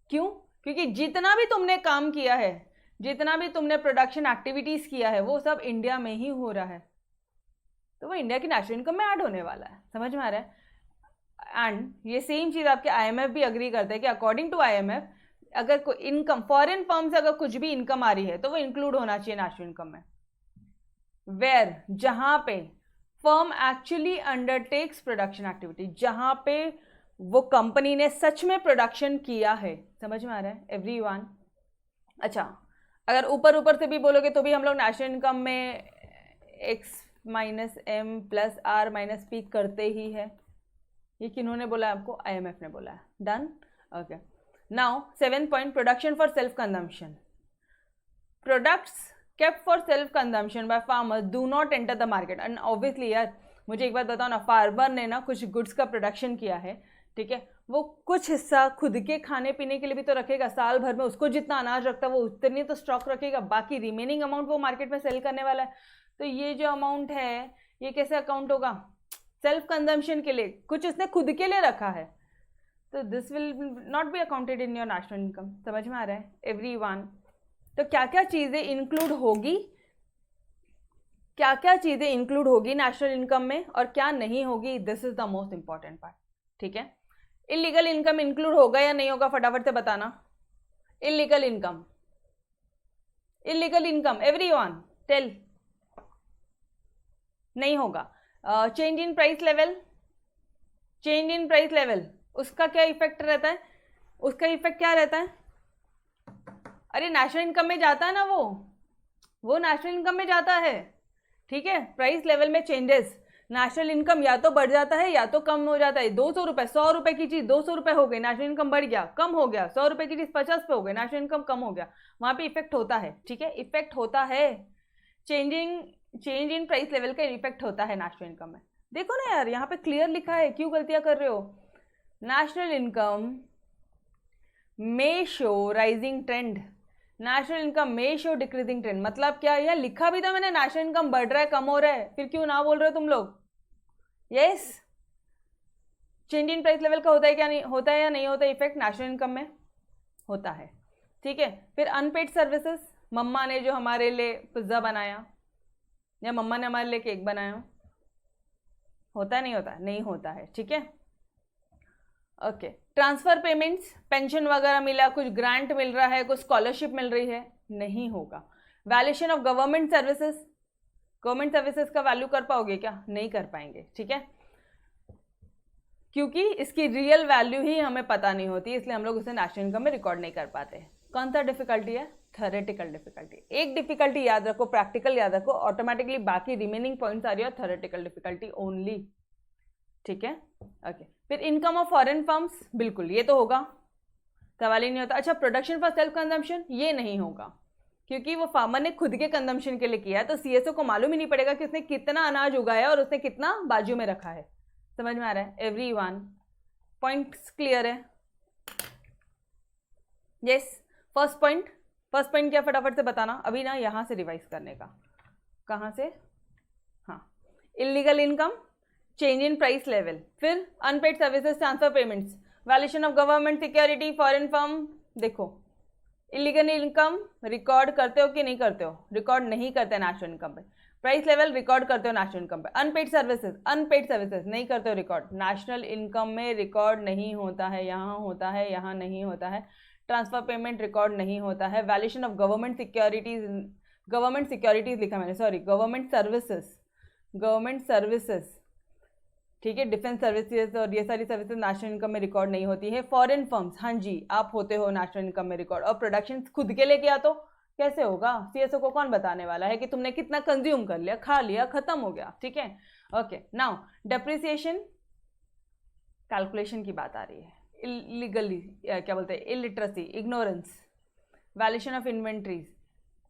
क्यों? क्योंकि जितना भी तुमने काम किया है, जितना भी तुमने प्रोडक्शन एक्टिविटीज किया है, वो सब इंडिया में ही हो रहा है, तो वो इंडिया की नेशनल इनकम में ऐड होने वाला है। समझ में आ रहा है? एंड ये सेम चीज आपके IMF भी अग्री करते हैं कि अकॉर्डिंग टू IMF अगर कोई इनकम फॉरेन फर्म से अगर कुछ भी इनकम आ रही है तो वो इंक्लूड होना चाहिए नेशनल इनकम में, वेयर जहां पे firm actually undertakes production activity, जहां पे वो कंपनी ने सच में प्रोडक्शन किया है। समझ में आ रहा है एवरीवन? अच्छा, अगर ऊपर ऊपर से भी बोलोगे तो भी हम लोग नेशनल इनकम में x minus M plus R minus P करते ही है। ये किन्होंने बोला है आपको? IMF ने बोला है। Done. Okay, now 7 point, production for self consumption. Products kept for self consumption by farmers do not enter the market। and obviously यार मुझे एक बात बताओ ना, फार्मर ने ना कुछ गुड्स का प्रोडक्शन किया है, ठीक है, वो कुछ हिस्सा खुद के खाने पीने के लिए भी तो रखेगा। साल भर में उसको जितना अनाज रखता है वो उतनी तो स्टॉक रखेगा, बाकी रिमेनिंग अमाउंट वो मार्केट में सेल करने वाला है। तो ये जो अमाउंट है ये कैसे अकाउंट होगा? सेल्फ कंजम्पशन के लिए, कुछ इसने खुद के लिए रखा है, तो this will not be accounted in your national income. समझ में आ रहा है एवरीवन? तो क्या क्या चीज़ें इंक्लूड होगी, क्या क्या चीज़ें इंक्लूड होगी नेशनल इनकम में और क्या नहीं होगी, this is the most important part, ठीक है। इलीगल इनकम इंक्लूड होगा या नहीं होगा, फटाफट से बताना। Illegal income, illegal income everyone tell. नहीं होगा। Change in price level, change in price level, उसका क्या इफेक्ट रहता है? उसका इफेक्ट क्या रहता है? अरे नेशनल इनकम में जाता है ना, वो नेशनल इनकम में जाता है, ठीक है। प्राइस लेवल में चेंजेस, नेशनल इनकम या तो बढ़ जाता है या तो कम हो जाता है। 200 रुपये, 100 रुपये की चीज़ 200 रुपये हो गई, नेशनल इनकम बढ़ गया, कम हो गया। 100 रुपये की चीज़ 50 पे हो गई, नेशनल इनकम कम हो गया। वहाँ पे इफेक्ट होता है, ठीक है, इफेक्ट होता है। चेंज इन प्राइस लेवल का इफेक्ट होता है नेशनल इनकम में। देखो ना यार, यहाँ पे क्लियर लिखा है, क्यों गलतियाँ कर रहे हो? National income may show rising trend, national income may show decreasing trend. मतलब क्या? यह लिखा भी था मैंने, नेशनल इनकम बढ़ रहा है कम हो रहा है, फिर क्यों ना बोल रहे हो तुम लोग? Yes, change in price level का होता है क्या? नहीं होता है या नहीं होता इफेक्ट नेशनल इनकम में? होता है, ठीक है। फिर अनपेड सर्विसेज, मम्मा ने जो हमारे लिए पिज्ज़ा बनाया या मम्मा ने हमारे लिए केक बनाया, होता है नहीं होता? नहीं होता है, ठीक है, ओके। ट्रांसफर पेमेंट्स, पेंशन वगैरह मिला, कुछ ग्रांट मिल रहा है, कुछ स्कॉलरशिप मिल रही है, नहीं होगा। Valuation of government services, government services का वैल्यू कर पाओगे क्या? नहीं कर पाएंगे, ठीक है, क्योंकि इसकी रियल वैल्यू ही हमें पता नहीं होती, इसलिए हम लोग उसे नेशनल इनकम में रिकॉर्ड नहीं कर पाते। कौन सा डिफिकल्टी है? Theoretical difficulty. एक डिफिकल्टी याद रखो, प्रैक्टिकल याद रखो, ऑटोमेटिकली बाकी रिमेनिंग पॉइंट्स आ रही है थ्योरेटिकल डिफिकल्टी ओनली, ठीक है, ओके। फिर इनकम ऑफ फॉरेन फर्म्स, बिल्कुल ये तो होगा, सवाल ही नहीं होता। अच्छा, प्रोडक्शन फॉर सेल्फ कंजम्पशन, ये नहीं होगा, क्योंकि वो फार्मर ने खुद के कंजम्पशन के लिए किया है, तो सीएसओ को मालूम ही नहीं पड़ेगा कि उसने कितना अनाज उगाया और उसने कितना बाजू में रखा है। समझ में आ रहा है एवरीवन? पॉइंट्स क्लियर है? यस। फर्स्ट पॉइंट क्या, फटाफट से बताना अभी ना, यहाँ से रिवाइज करने का। कहाँ से? हाँ, illegal income, change in price level, फिर unpaid services, transfer payments, valuation of government security, foreign firm. देखो, इलीगल इनकम रिकॉर्ड करते हो कि नहीं करते हो? रिकॉर्ड नहीं करते नेशनल इनकम पे। प्राइस लेवल रिकॉर्ड करते हो नेशनल इनकम पे। अनपेड सर्विसेज नहीं करते हो रिकॉर्ड, नेशनल इनकम में रिकॉर्ड नहीं होता है, यहाँ होता है, यहाँ नहीं होता है। ट्रांसफर पेमेंट रिकॉर्ड नहीं होता है। वैल्यूएशन ऑफ गवर्नमेंट सिक्योरिटीज लिखा मैंने, सॉरी, गवर्नमेंट सर्विसेज, ठीक है, डिफेंस सर्विसेज और ये सारी सर्विसेज नेशनल इनकम में रिकॉर्ड नहीं होती है। फॉरेन फर्म्स, हाँ जी, आप होते हो नेशनल इनकम में रिकॉर्ड। और प्रोडक्शन खुद के लिए किया तो कैसे होगा? सीएसओ को कौन बताने वाला है कि तुमने कितना कंज्यूम कर लिया, खा लिया, खत्म हो गया, ठीक है, ओके। नाउ डेप्रिसिएशन, कैलकुलेशन की बात आ रही है। इलीगली क्या बोलते हैं, illiteracy, ignorance, valuation of inventories,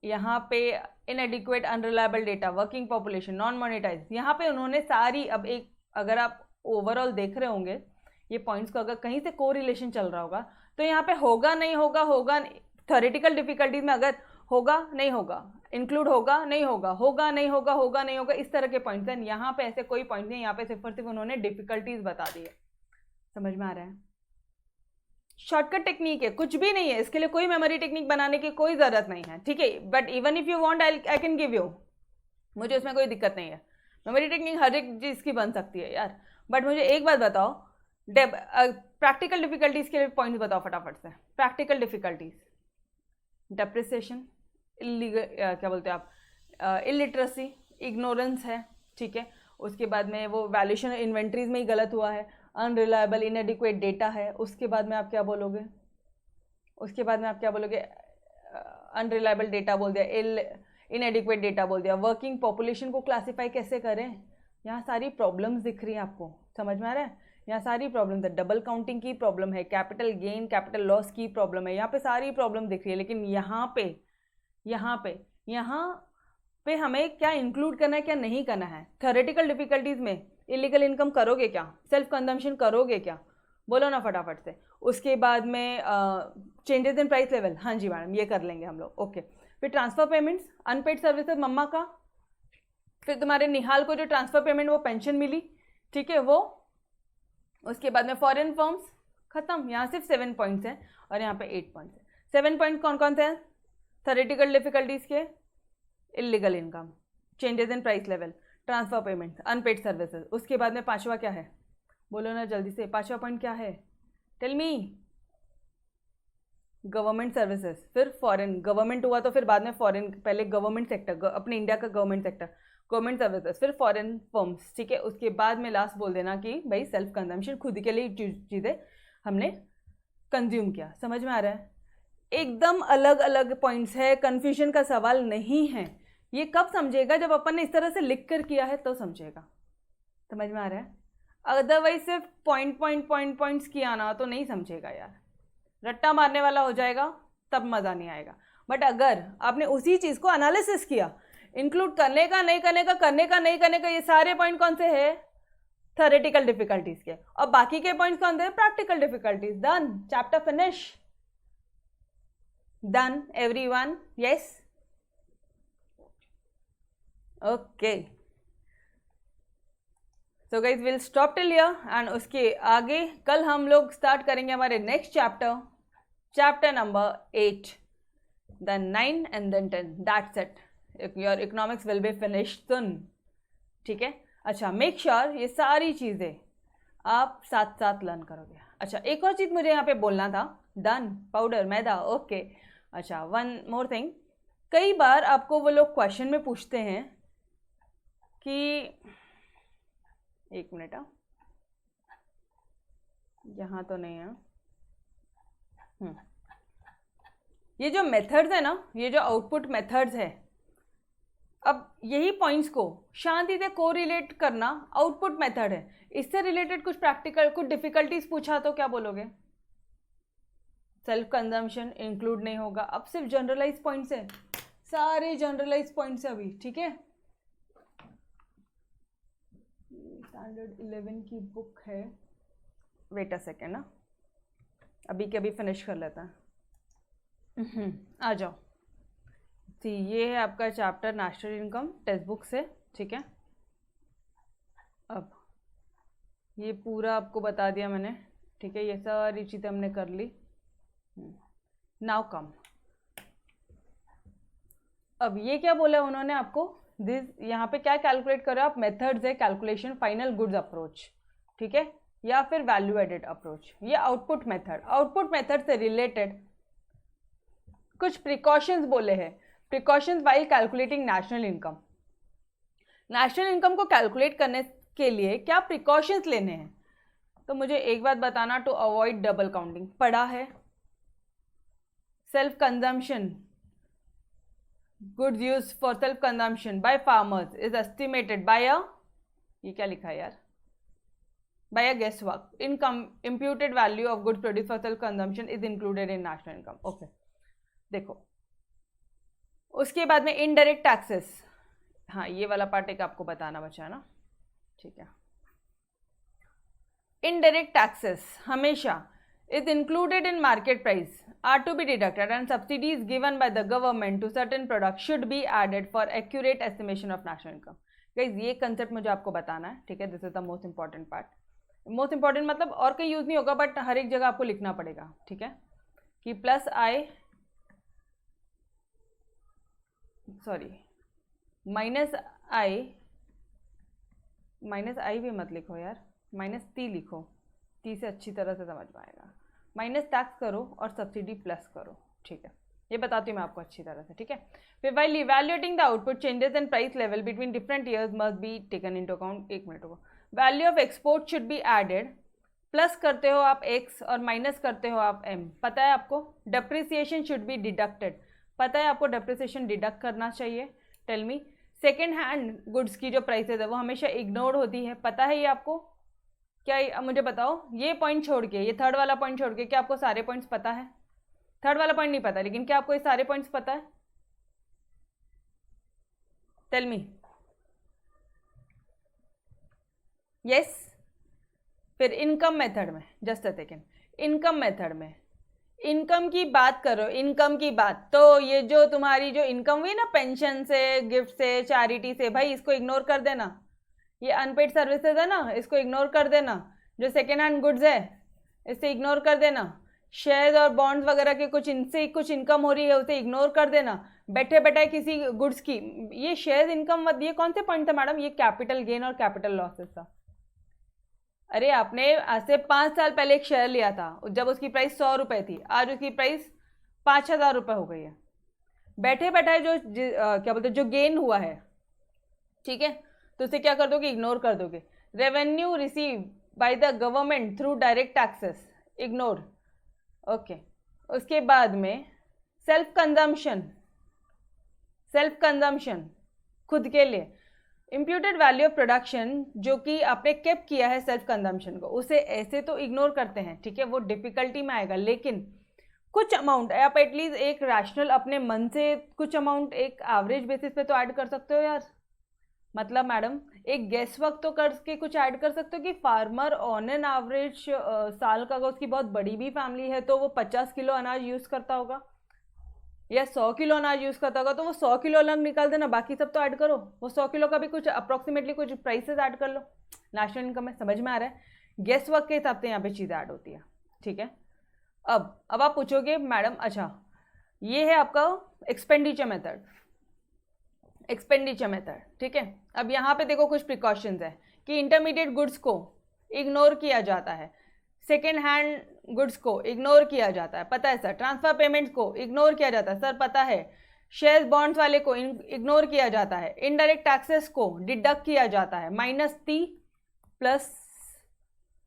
यहाँ पे inadequate unreliable data, working population, non monetize, यहाँ पे उन्होंने सारी, अब एक अगर आप ओवरऑल देख रहे होंगे ये पॉइंट्स को, अगर कहीं से कोरिलेशन चल रहा होगा तो यहाँ पे होगा नहीं होगा, होगा थ्योरेटिकल डिफिकल्टीज में अगर होगा नहीं होगा, इंक्लूड होगा नहीं होगा, होगा नहीं होगा, होगा नहीं होगा, इस तरह के पॉइंट्स हैं। यहाँ पे ऐसे कोई पॉइंट नहीं, यहाँ पे सिर्फ और सिर्फ उन्होंने डिफिकल्टीज बता दी है। समझ में आ रहा है? शॉर्टकट टेक्निक है, कुछ भी नहीं है, इसके लिए कोई मेमोरी टेक्निक बनाने की कोई जरूरत नहीं है, ठीक है। But even if you want I can give you, मुझे उसमें कोई दिक्कत नहीं है। मेमोरी टेक्निक हर एक चीज की बन सकती है यार, बट मुझे एक बात बताओ, प्रैक्टिकल डिफिकल्टीज के लिए पॉइंट्स बताओ फटाफट से। प्रैक्टिकल डिफिकल्टीज, डेप्रिसिएशन, इलीगल क्या बोलते हैं आप, इलिटरेसी, इग्नोरेंस है, ठीक है। उसके बाद में वो वैल्यूएशन इन्वेंट्रीज में ही गलत हुआ है, अनरिलायबल इनएडिक्वेट डेटा है। उसके बाद में आप क्या बोलोगे? अनरिलायबल डेटा बोल दिया, इनएडिक्वेट डेटा बोल दिया। वर्किंग पॉपुलेशन को क्लासीफाई कैसे करें, यहाँ सारी प्रॉब्लम्स दिख रही हैं आपको, समझ में आ रहा है? यहाँ सारी प्रॉब्लम्स है, डबल काउंटिंग की प्रॉब्लम है, कैपिटल गेन कैपिटल लॉस की प्रॉब्लम है, यहाँ पे सारी प्रॉब्लम दिख रही है। लेकिन यहाँ पे हमें क्या इंक्लूड करना है, क्या नहीं करना है। थ्योरेटिकल डिफिकल्टीज में इलीगल इनकम करोगे क्या, सेल्फ कंजम्पशन करोगे क्या, बोलो ना फटाफट से। उसके बाद में चेंजेस इन प्राइस लेवल, हाँ जी मैडम ये कर लेंगे हम लोग, ओके। फिर ट्रांसफर पेमेंट्स, अनपेड सर्विसेज मम्मा का, फिर तुम्हारे निहाल को जो ट्रांसफर पेमेंट वो पेंशन मिली, ठीक है वो। उसके बाद में फॉरेन फर्म्स खत्म, यहाँ सिर्फ 7 पॉइंट्स हैं और यहाँ पे 8 पॉइंट्स हैं। 7 पॉइंट कौन कौन से हैं? थ्योरेटिकल डिफिकल्टीज के, illegal income, changes in price level, transfer payments, unpaid services. उसके बाद में 5वां क्या है, बोलो ना जल्दी से, 5वां पॉइंट क्या है, टेल मी। गवर्नमेंट सर्विसेज, फिर फॉरेन, गवर्नमेंट हुआ तो फिर बाद में फॉरेन, पहले गवर्नमेंट सेक्टर, अपने इंडिया का गवर्नमेंट सेक्टर, गवर्नमेंट सर्विसेज, फिर फॉरेन फर्म्स, ठीक है। उसके बाद में लास्ट बोल देना कि भाई सेल्फ कंजम्पशन, खुद के लिए चीज़ें हमने कंज्यूम किया। समझ में आ रहा है? एकदम अलग अलग पॉइंट्स है, कन्फ्यूजन का सवाल नहीं है। ये कब समझेगा, जब अपन ने इस तरह से लिख कर किया है तो समझेगा। समझ में आ रहा है? अदरवाइज सिर्फ पॉइंट्स किया ना तो नहीं समझेगा यार, रट्टा मारने वाला हो जाएगा, तब मज़ा नहीं आएगा। बट अगर आपने उसी चीज़ को एनालिसिस किया, इंक्लूड करने का नहीं करने का, करने का नहीं करने का, ये सारे पॉइंट कौन से हैं? थ्योरेटिकल डिफिकल्टीज के। और बाकी के पॉइंट्स कौन से? Practical difficulties. Done, chapter finish, done everyone, yes, okay. So guys will stop till here and उसके आगे कल हम लोग स्टार्ट करेंगे हमारे next chapter, chapter number 8, then 9 and then 10, that's it. Your economics will be finished soon, ठीक है। अच्छा, मेक श्योर ये सारी चीज़ें आप साथ साथ लर्न करोगे। अच्छा, एक और चीज़ मुझे यहाँ पे बोलना था, डन, पाउडर, मैदा, ओके। अच्छा, वन मोर थिंग, कई बार आपको वो लोग क्वेश्चन में पूछते हैं कि, एक मिनट, यहाँ तो नहीं है, ये जो मेथड्स है ना, ये जो आउटपुट मेथड्स है, अब यही पॉइंट्स को शांति से कोरिलेट करना आउटपुट मेथड है। इससे रिलेटेड कुछ प्रैक्टिकल, कुछ डिफिकल्टीज पूछा तो क्या बोलोगे? सेल्फ कंजम्पशन इंक्लूड नहीं होगा। अब सिर्फ जनरलाइज पॉइंट्स है, सारे जनरलाइज पॉइंट्स है अभी, ठीक है। स्टैंडर्ड 11 की बुक है, वेट अ सेकेंड ना, अभी के अभी फिनिश कर लेता है। आ जाओ, ये है आपका chapter national income, text book से, ठीक है। अब ये पूरा आपको बता दिया मैंने, ठीक है, ये सारी चीज़ें हमने कर ली। नाउ कम, अब ये क्या बोला उन्होंने आपको, दिस, यहाँ पे क्या कैलकुलेट करो आप, मेथड्स है कैलकुलेशन, फाइनल गुड्स अप्रोच, ठीक है, या फिर वैल्यू एडेड अप्रोच। ये आउटपुट मेथड से रिलेटेड कुछ प्रिकॉशंस बोले हैं, precautions while calculating national income. National income को कैलकुलेट करने के लिए क्या प्रिकॉशंस लेने हैं, तो मुझे एक बात बताना, टू अवॉइड डबल काउंटिंग पढ़ा है। Self consumption, goods use for self consumption by farmers is estimated by a, ये क्या लिखा है यार, by a guess work, income imputed value of goods produce for self consumption is included in national income, okay. देखो, उसके बाद में indirect taxes, हाँ ये वाला पार्ट एक आपको बताना बचा ना, ठीक है। इनडायरेक्ट टैक्सेस हमेशा is included in market price, are to be deducted and subsidies given by the government to certain product should be added for accurate estimation of national income. Guys ये concept मुझे आपको बताना है, ठीक है, this is the most important part. Most important मतलब और कहीं यूज नहीं होगा, बट हर एक जगह आपको लिखना पड़ेगा, ठीक है, कि प्लस आई, सॉरी माइनस आई भी मत लिखो यार, माइनस टी लिखो, टी से अच्छी तरह से समझ में आएगा। माइनस टैक्स करो और सब्सिडी प्लस करो, ठीक है, ये बताती हूँ मैं आपको अच्छी तरह से, ठीक है। फिर while evaluating the output changes in price level between different years must be taken into account. एक मिनट को, value of export should be added, plus करते हो आप एक्स और माइनस करते हो आप एम, पता है आपको। डेप्रिसिएशन शुड बी डिडक्टेड, पता है आपको डेप्रिसिएशन डिडक्ट करना चाहिए? Tell me. Second hand goods की जो प्राइसेस है वो हमेशा इग्नोर होती है, पता है ये आपको? क्या मुझे बताओ, ये पॉइंट छोड़ के, ये थर्ड वाला पॉइंट छोड़ के, क्या आपको सारे पॉइंट्स पता है? थर्ड वाला पॉइंट नहीं पता, लेकिन क्या आपको ये सारे पॉइंट्स पता है? Tell me. यस। फिर इनकम मेथड में, just a second, income method में इनकम की बात करो, इनकम की बात, तो ये जो तुम्हारी जो इनकम हुई ना पेंशन से, गिफ्ट से, चैरिटी से, भाई इसको इग्नोर कर देना। ये अनपेड सर्विसेज है ना, इसको इग्नोर कर देना। जो सेकेंड हैंड गुड्स है इसे इग्नोर कर देना। शेयर्स और बॉन्ड्स वगैरह के कुछ इनसे कुछ इनकम हो रही है उसे इग्नोर कर देना। बैठे बैठे किसी गुड्स की ये शेयर्स इनकम मत, ये कौन से पॉइंट था मैडम? ये कैपिटल गेन और कैपिटल लॉसेस था। अरे आपने आज से 5 साल पहले एक शेयर लिया था, जब उसकी प्राइस 100 रुपये थी, आज उसकी प्राइस 5,000 रुपये हो गई है। बैठे बैठे जो क्या बोलते जो गेन हुआ है, ठीक है, तो उसे क्या कर दोगे? इग्नोर कर दोगे। Revenue receive by the government through direct taxes, ignore. Okay. उसके बाद में सेल्फ कंजम्पशन खुद के लिए, इम्प्यूटेड वैल्यू ऑफ प्रोडक्शन जो कि आपने केप किया है सेल्फ कंजम्पशन को, उसे ऐसे तो इग्नोर करते हैं, ठीक है, वो डिफिकल्टी में आएगा, लेकिन कुछ अमाउंट आप एटलीस्ट एक रैशनल अपने मन से कुछ अमाउंट एक एवरेज बेसिस पे तो ऐड कर सकते हो यार। मतलब मैडम एक गेस वर्क तो करके कुछ ऐड कर सकते हो कि फार्मर ऑन एन एवरेज साल का, अगर उसकी बहुत बड़ी भी फैमिली है तो वो 50 किलो अनाज यूज़ करता होगा या 100 किलो अनाज यूज़ करता होगा, तो वो 100 किलो अलग निकाल देना, बाकी सब तो ऐड करो। वो 100 किलो का भी कुछ अप्रॉक्सीमेटली कुछ प्राइसेस ऐड कर लो नेशनल इनकम में। समझ में आ रहा है? गेस वर्क के हिसाब से यहाँ पे चीज़ें ऐड होती है, ठीक है। अब आप पूछोगे मैडम अच्छा ये है आपका एक्सपेंडिचर मेथड, ठीक है। अब यहाँ पे देखो कुछ प्रिकॉशंस है कि इंटरमीडिएट गुड्स को इग्नोर किया जाता है, सेकेंड हैंड गुड्स को इग्नोर किया जाता है, पता है सर। ट्रांसफर पेमेंट्स को इग्नोर किया जाता है, सर पता है। शेयर्स बॉन्ड्स वाले को इग्नोर किया जाता है। इनडायरेक्ट टैक्सेस को डिडक्ट किया जाता है, -T प्लस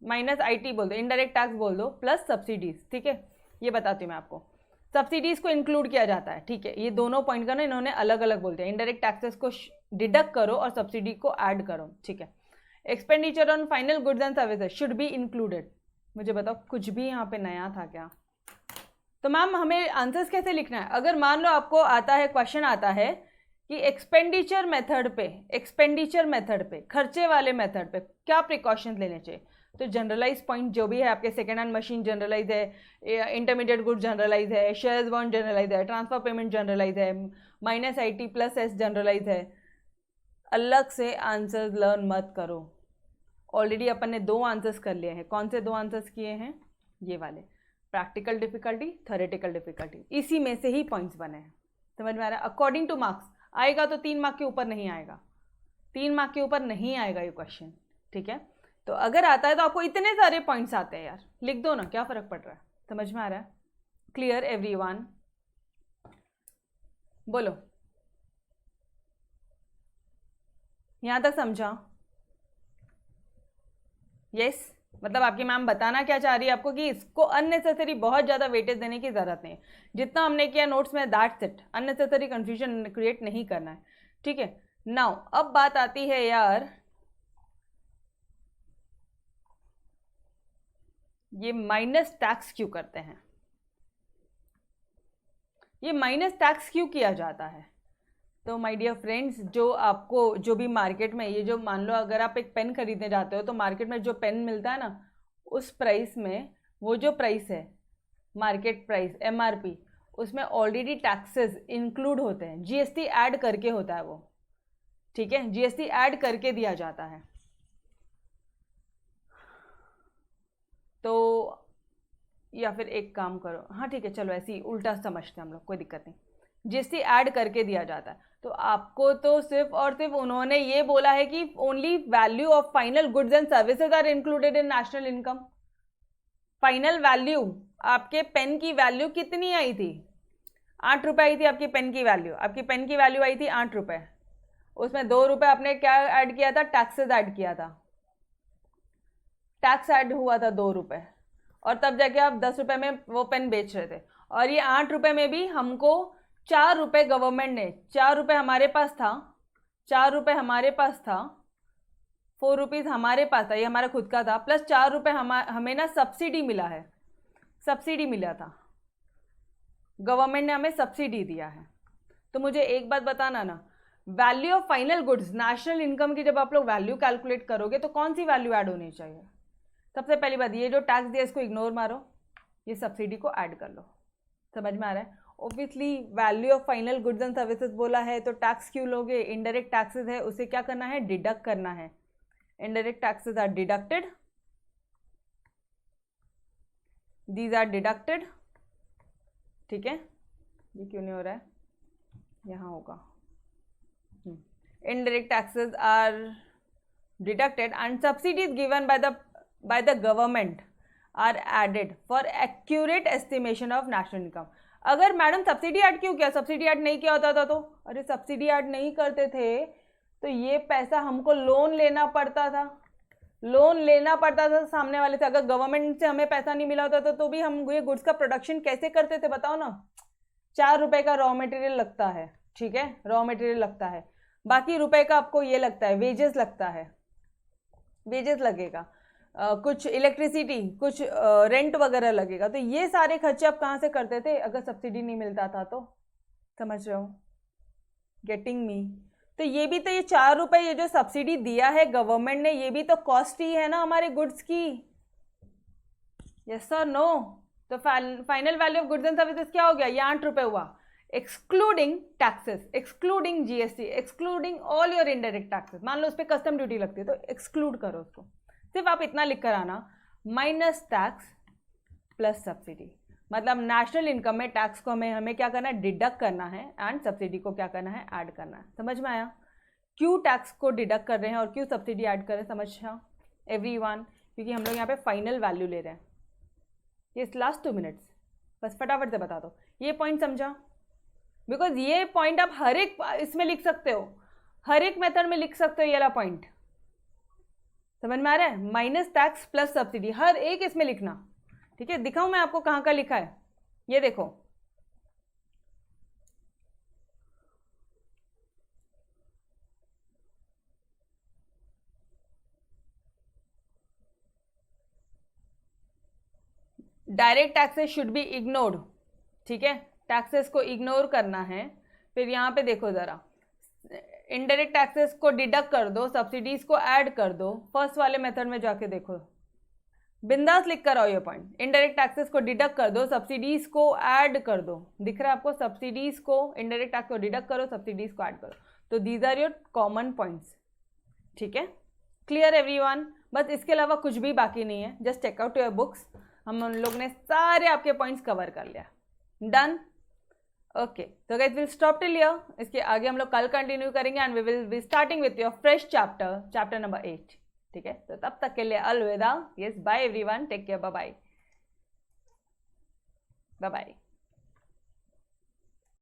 -IT बोल दो, इनडायरेक्ट टैक्स बोल दो, प्लस सब्सिडीज, ठीक है। ये बताती हूँ मैं आपको, सब्सिडीज को इंक्लूड किया जाता है, ठीक है। ये दोनों पॉइंट का ना इन्होंने अलग अलग बोल दिया, इनडायरेक्ट टैक्सेस को डिडक्ट करो और सब्सिडी को ऐड करो, ठीक है। Expenditure on final goods and services should be included. मुझे बताओ कुछ भी यहाँ पे नया था क्या? तो मैम हमें आंसर्स कैसे लिखना है? अगर मान लो आपको आता है, क्वेश्चन आता है कि एक्सपेंडिचर मेथड पे खर्चे वाले मेथड पे क्या प्रिकॉशंस लेने चाहिए, तो जनरलाइज पॉइंट जो भी है आपके, सेकेंड हैंड मशीन जनरलाइज है, इंटरमीडिएट गुड्स जनरलाइज है, शेयर्स बॉन्ड जनरलाइज है, ट्रांसफर पेमेंट जनरलाइज है, -IT प्लस S जनरलाइज है। अलग से आंसर्स लर्न मत करो। ऑलरेडी अपन ने 2 आंसर्स कर लिए हैं। कौन से 2 आंसर्स किए हैं? ये वाले, प्रैक्टिकल डिफिकल्टी, थ्योरेटिकल डिफिकल्टी, इसी में से ही पॉइंट्स बने हैं। समझ में आ रहा है? अकॉर्डिंग टू मार्क्स आएगा तो 3 मार्क के ऊपर नहीं आएगा, 3 मार्क के ऊपर नहीं आएगा ये क्वेश्चन, ठीक है। तो अगर आता है तो आपको इतने सारे पॉइंट्स आते हैं यार, लिख दो ना, क्या फ़र्क पड़ रहा है? समझ में आ रहा है? Clear everyone? बोलो, यहाँ तक समझा? यस। मतलब आपकी मैम बताना क्या चाह रही है आपको कि इसको अननेसेसरी बहुत ज़्यादा वेटेज देने की ज़रूरत नहीं है। जितना हमने किया नोट्स में that's it, unnecessary confusion create नहीं करना है, ठीक है। नाउ अब बात आती है यार, ये माइनस टैक्स क्यों करते हैं? ये माइनस टैक्स क्यों किया जाता है? तो माय डियर फ्रेंड्स, जो आपको जो भी मार्केट में, ये जो मान लो अगर आप एक पेन खरीदने जाते हो तो मार्केट में जो पेन मिलता है ना, उस प्राइस में वो जो प्राइस है मार्केट प्राइस MRP, उसमें ऑलरेडी टैक्सेस इंक्लूड होते हैं, GST ऐड करके होता है वो, ठीक है। GST ऐड करके दिया जाता है। तो या फिर एक काम करो, हाँ ठीक है चलो ऐसे ही उल्टा समझते हैं हम लोग, कोई दिक्कत नहीं। GST ऐड करके दिया जाता है, तो आपको तो सिर्फ और सिर्फ उन्होंने ये बोला है कि only value of final goods and services are included in national income. Final value, आपके पेन की वैल्यू कितनी आई थी? 8 रुपये आई थी आपकी पेन की वैल्यू। आपकी पेन की वैल्यू आई थी 8 रुपये, उसमें 2 रुपये आपने क्या ऐड किया था? टैक्सेस ऐड किया था, टैक्स ऐड हुआ था 2 रुपये, और तब जाके आप 10 रुपये में वो पेन बेच रहे थे। और ये 8 रुपये में भी हमको ₹4 गवर्नमेंट ने, ₹4 हमारे पास था, ₹4 हमारे पास था, ₹4 हमारे पास था, ये हमारा खुद का था, प्लस ₹4 हमें ना सब्सिडी मिला है, सब्सिडी मिला था, गवर्नमेंट ने हमें सब्सिडी दिया है। तो मुझे एक बात बताना ना, value of final goods, national income की जब आप लोग वैल्यू कैलकुलेट करोगे तो कौन सी वैल्यू ऐड होनी चाहिए? सबसे पहली बात, ये जो टैक्स दिया इसको इग्नोर मारो, ये सब्सिडी को ऐड कर लो। समझ में आ रहा है? Obviously value of final goods and services बोला है तो टैक्स क्यों लोगे? इनडायरेक्ट टैक्सेस है, उसे क्या करना है? डिडक्ट करना है। Indirect taxes are deducted, these are deducted. ठीक है, ये क्यों नहीं हो रहा है? यहाँ होगा। Indirect taxes are deducted and subsidies given by the government are added for accurate estimation of national income। अगर मैडम सब्सिडी ऐड क्यों किया? सब्सिडी ऐड नहीं किया होता था तो, अरे सब्सिडी ऐड नहीं करते थे तो ये पैसा हमको लोन लेना पड़ता था, लोन लेना पड़ता था सामने वाले से। अगर गवर्नमेंट से हमें पैसा नहीं मिला होता था तो भी हम ये गुड्स का प्रोडक्शन कैसे करते थे बताओ ना? ₹4 का रॉ मटेरियल लगता है, ठीक है, रॉ मटेरियल लगता है, बाकी रुपए का आपको ये लगता है, वेजेस लगता है, वेजेस लगेगा, कुछ इलेक्ट्रिसिटी, कुछ रेंट वगैरह लगेगा। तो ये सारे खर्चे आप कहाँ से करते थे अगर सब्सिडी नहीं मिलता था तो? समझ रहे हो? Getting me? तो ये भी तो, ये ₹4 ये जो सब्सिडी दिया है गवर्नमेंट ने, ये भी तो कॉस्ट ही है ना हमारे गुड्स की। यस और नो? तो final value of goods and services क्या हो गया? ये ₹8 हुआ, excluding taxes, excluding GST, excluding all your indirect taxes. मान लो उस पर कस्टम ड्यूटी लगती है तो एक्सक्लूड करो उसको, सिर्फ आप इतना लिख कर आना, माइनस टैक्स प्लस सब्सिडी। मतलब नेशनल इनकम में टैक्स को हमें क्या करना है? डिडक्ट करना है, एंड सब्सिडी को क्या करना है? ऐड करना है। समझ में आया? क्यों टैक्स को डिडक्ट कर रहे हैं और क्यों सब्सिडी ऐड कर रहे हैं? समझ एवरीवन? क्योंकि हम लोग यहाँ पे फाइनल वैल्यू ले रहे हैं। ये लास्ट 2 मिनट्स बस फटाफट से बता दो, ये पॉइंट समझा? बिकॉज ये पॉइंट आप हर एक इसमें लिख सकते हो, हर एक मेथड में लिख सकते हो, ये वाला पॉइंट समझ में आ रहा है? माइनस टैक्स प्लस सब्सिडी, हर एक इसमें लिखना। ठीक है, दिखाऊं मैं आपको कहाँ का लिखा है? ये देखो, direct taxes should be ignored. ठीक है, टैक्सेस को इग्नोर करना है। फिर यहाँ पे देखो जरा, इनडायरेक्ट टैक्सेस को डिडक्ट कर दो, सब्सिडीज को ऐड कर दो। फर्स्ट वाले मेथड में जाके देखो, बिंदास लिख कर आओ ये पॉइंट, इनडायरेक्ट टैक्सेस को डिडक्ट कर दो, सब्सिडीज को ऐड कर दो। दिख रहा है आपको? सब्सिडीज को, इनडायरेक्ट टैक्स को डिडक्ट करो, सब्सिडीज को ऐड करो। तो these are your common points. ठीक है, क्लियर एवरीवन? बस इसके अलावा कुछ भी बाकी नहीं है, just check out your books. हम उन लोग ने सारे आपके पॉइंट्स कवर कर लिया। डन? ओके, तो guys will stop till here. इसके आगे हम लोग कल कंटिन्यू करेंगे and we will be starting with your fresh chapter number 8। ठीक है, तो तब तक के लिए अलविदा। Yes, bye everyone, take care, bye bye, bye bye.